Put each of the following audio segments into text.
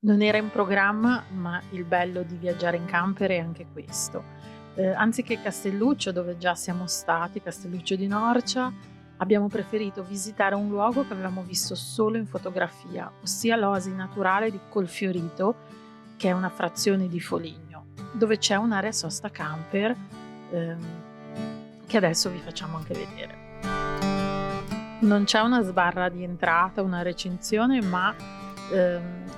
Non era in programma, ma il bello di viaggiare in camper è anche questo. Anziché Castelluccio, dove già siamo stati, Castelluccio di Norcia, abbiamo preferito visitare un luogo che avevamo visto solo in fotografia, ossia l'oasi naturale di Colfiorito, che è una frazione di Foligno, dove c'è un'area sosta camper ehm, che adesso vi facciamo anche vedere. Non c'è una sbarra di entrata, una recinzione, ma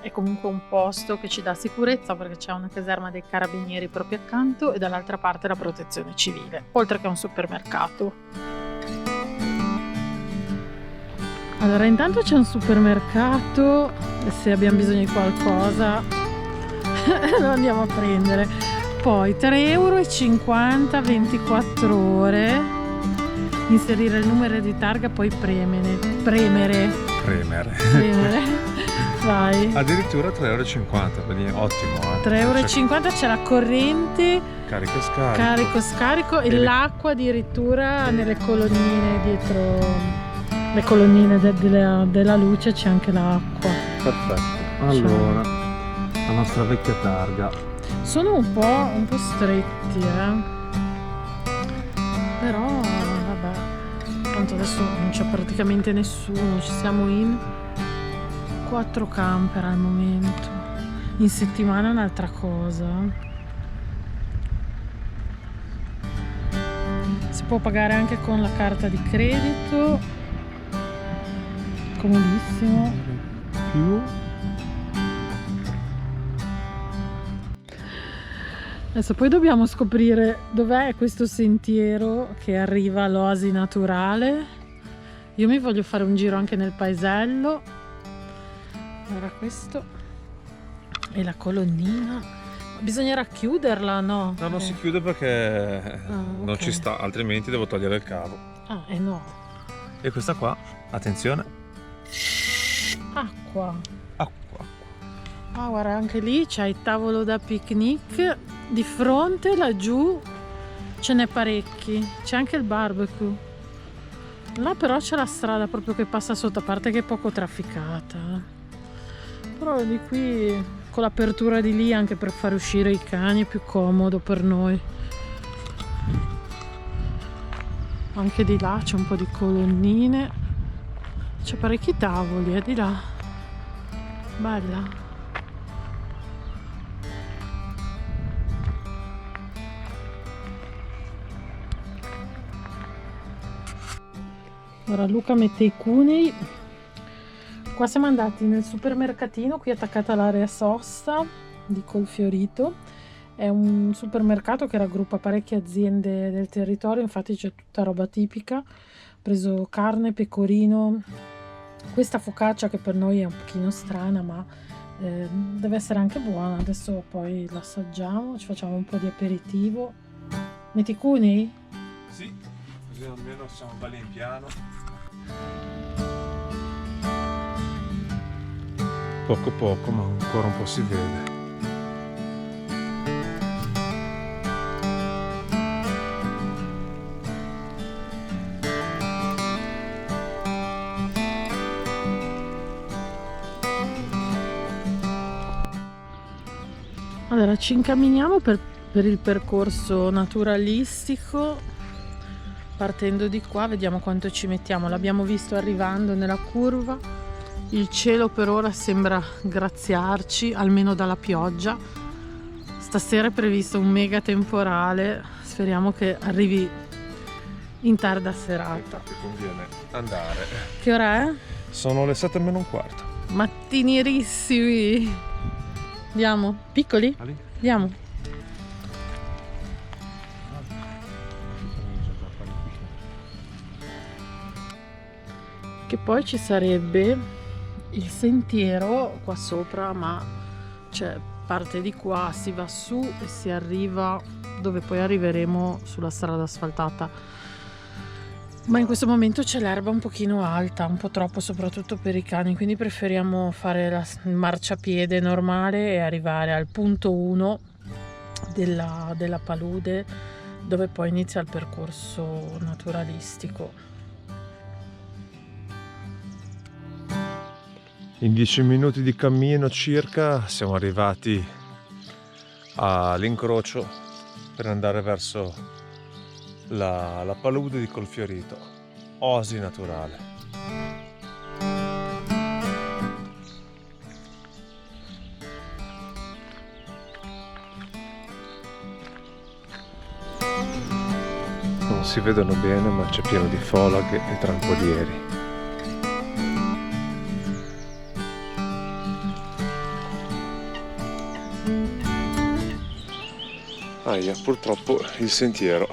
è comunque un posto che ci dà sicurezza perché c'è una caserma dei carabinieri proprio accanto e dall'altra parte la protezione civile, oltre che un supermercato. Allora, intanto c'è un supermercato e se abbiamo bisogno di qualcosa lo andiamo a prendere. Poi 3,50 € 24 ore, inserire il numero di targa, poi premere. Vai. Addirittura 3,50 €, quindi ottimo. 3,50 € c'è la corrente, Carico e scarico. carico scarico e l'acqua addirittura nelle colonnine dietro, le colonnine della luce c'è anche l'acqua. Perfetto. Allora, la nostra vecchia targa. Sono un po' stretti, però vabbè, tanto adesso non c'è praticamente nessuno, ci siamo in 4 camper al momento. In settimana è un'altra cosa. Si può pagare anche con la carta di credito, comodissimo. Più Adesso poi dobbiamo scoprire dov'è questo sentiero che arriva all'oasi naturale. Io mi voglio fare un giro anche nel paesello. Allora, questo è la colonnina. Bisognerà chiuderla, no? no, non si chiude perché non ok. ci sta, altrimenti devo togliere il cavo. No. E questa qua, attenzione, Acqua. acqua. Ah, guarda, anche lì c'è il tavolo da picnic. Di fronte, laggiù, ce n'è parecchi. C'è anche il barbecue. Là però c'è la strada proprio che passa sotto, a parte che è poco trafficata. Però di qui, con l'apertura di lì, anche per fare uscire i cani, è più comodo per noi. Anche di là c'è un po' di colonnine. C'è parecchi tavoli, di là. Bella. Ora Luca mette i cunei. Qua siamo andati nel supermercatino qui attaccato all'area sosta di Colfiorito. È un supermercato che raggruppa parecchie aziende del territorio, infatti c'è tutta roba tipica. Ho preso carne, pecorino, questa focaccia che per noi è un pochino strana, ma deve essere anche buona. Adesso poi l'assaggiamo, ci facciamo un po' di aperitivo. Metti i cunei? Sì, così almeno siamo belli in piano. Poco, ma ancora un po' si vede. Allora ci incamminiamo per il percorso naturalistico, partendo di qua, vediamo quanto ci mettiamo. L'abbiamo visto arrivando nella curva, il cielo per ora sembra graziarci, almeno dalla pioggia. Stasera è previsto un mega temporale, speriamo che arrivi in tarda serata. Infatti conviene andare. Che ora è? Sono le 7:15. Mattinierissimi. Andiamo? Piccoli? Ali? Andiamo. Che poi ci sarebbe il sentiero qua sopra, ma cioè parte di qua, si va su e si arriva dove poi arriveremo sulla strada asfaltata. Ma in questo momento c'è l'erba un pochino alta, un po' troppo soprattutto per i cani, quindi preferiamo fare il marciapiede normale e arrivare al punto 1 della palude, dove poi inizia il percorso naturalistico. In 10 minuti di cammino circa siamo arrivati all'incrocio per andare verso la palude di Colfiorito, oasi naturale. Non si vedono bene, ma c'è pieno di folaghe e trampolieri. Purtroppo il sentiero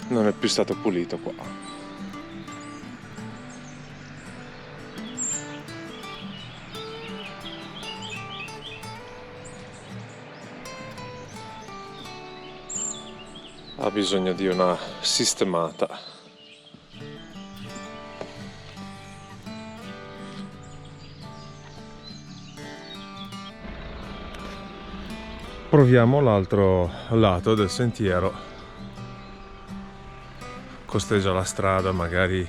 non è più stato pulito qua. Ha bisogno di una sistemata. Proviamo l'altro lato del sentiero. Costeggia la strada, magari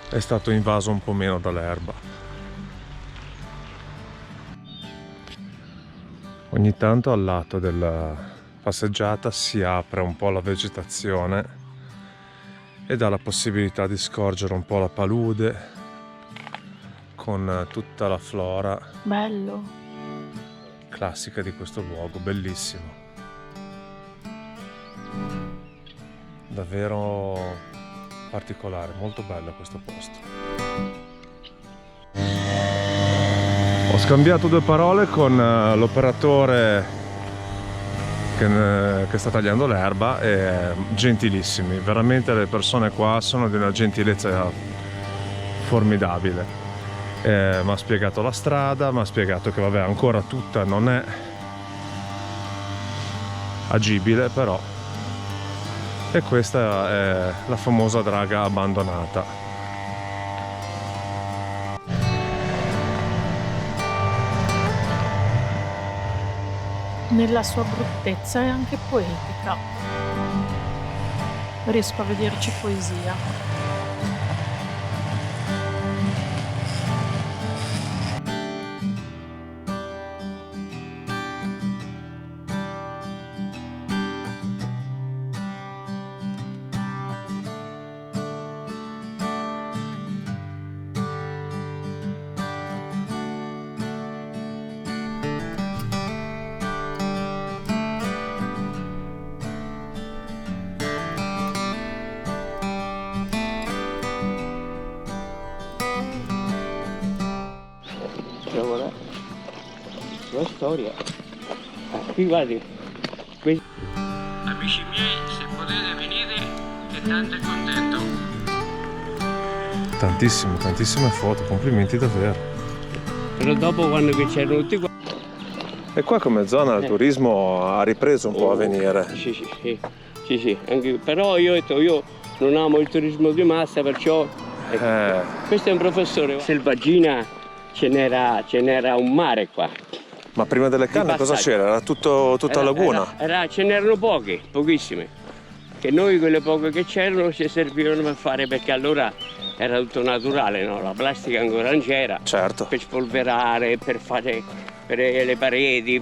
è stato invaso un po' meno dall'erba. Ogni tanto al lato della passeggiata si apre un po' la vegetazione e dà la possibilità di scorgere un po' la palude con tutta la flora. Bello. Classica di questo luogo, bellissimo. Davvero particolare, molto bello questo posto. Ho scambiato 2 parole con l'operatore che sta tagliando l'erba e gentilissimi, veramente le persone qua sono di una gentilezza formidabile. Mi ha spiegato la strada, mi ha spiegato che vabbè ancora tutta non è agibile però, e questa è la famosa draga abbandonata. Nella sua bruttezza è anche poetica. Riesco a vederci poesia. Guarda, la storia. Qui guardi. Amici miei, se potete venire, che tanto è contento. Tantissime foto, complimenti davvero. Però dopo quando che c'erano tutti qua. E qua come zona il turismo ha ripreso un po' a venire. Sì, anche, però io ho detto, io non amo il turismo di massa, perciò questo è un professore. Selvaggina ce n'era un mare qua. Ma prima delle canne cosa c'era? Era tutta laguna? Ce n'erano pochissime. Che noi quelle poche che c'erano ci servivano per fare, perché allora era tutto naturale, no? La plastica ancora non c'era. Certo. Per spolverare, per fare le pareti,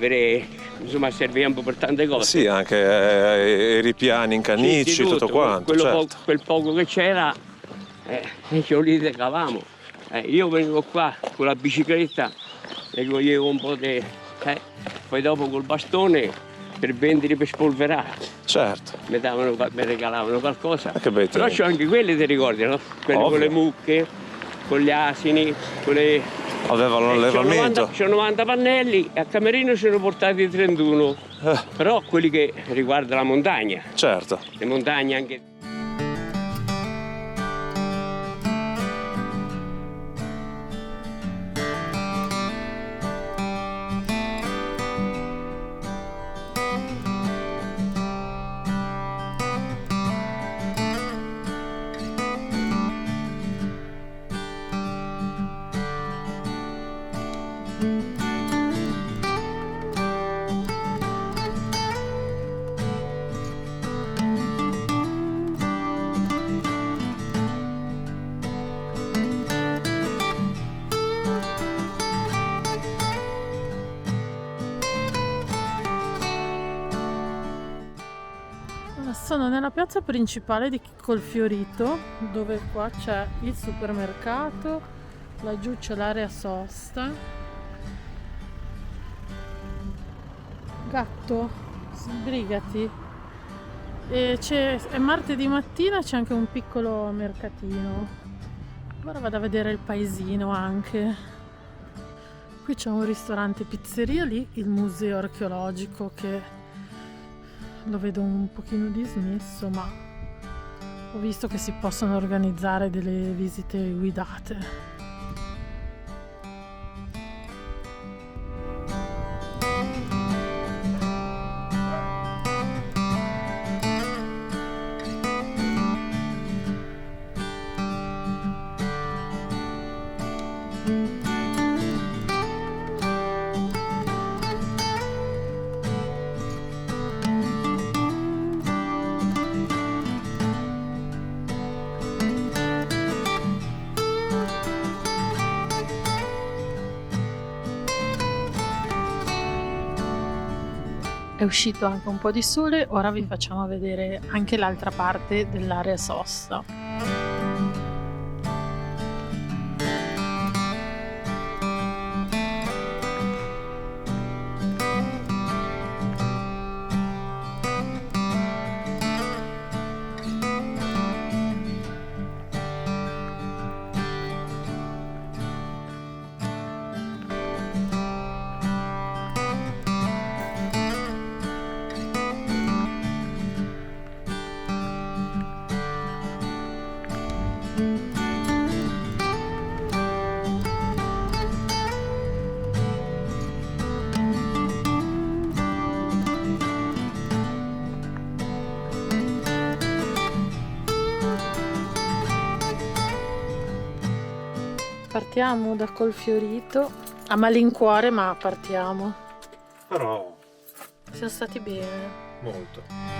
insomma serviva un po' per tante cose. Sì, anche i ripiani in cannicci, tutto quanto. Quel poco che c'era, ce li recavamo. Io venivo qua con la bicicletta e coglievo un po' di... poi dopo col bastone per vendere, per spolverare. Certo. Mi regalavano qualcosa. Che bei Però tempi. c'ho anche quelli, ti ricordi, no? Quelli Ovvio. con le mucche, con gli asini, con le... Avevano l'allevamento. C'ho 90 pannelli e a Camerino sono portati 31. Però quelli che riguardano la montagna. Certo. Le montagne anche... Sono nella piazza principale di Colfiorito, dove qua c'è il supermercato, laggiù c'è l'area sosta. Gatto, sbrigati. E è martedì mattina, c'è anche un piccolo mercatino. Ora vado a vedere il paesino anche. Qui c'è un ristorante pizzeria, lì il museo archeologico che lo vedo un pochino dismesso, ma ho visto che si possono organizzare delle visite guidate. È uscito anche un po' di sole, ora vi facciamo vedere anche l'altra parte dell'area sosta. Partiamo da Colfiorito, a malincuore, ma partiamo. Però Siamo stati bene. molto.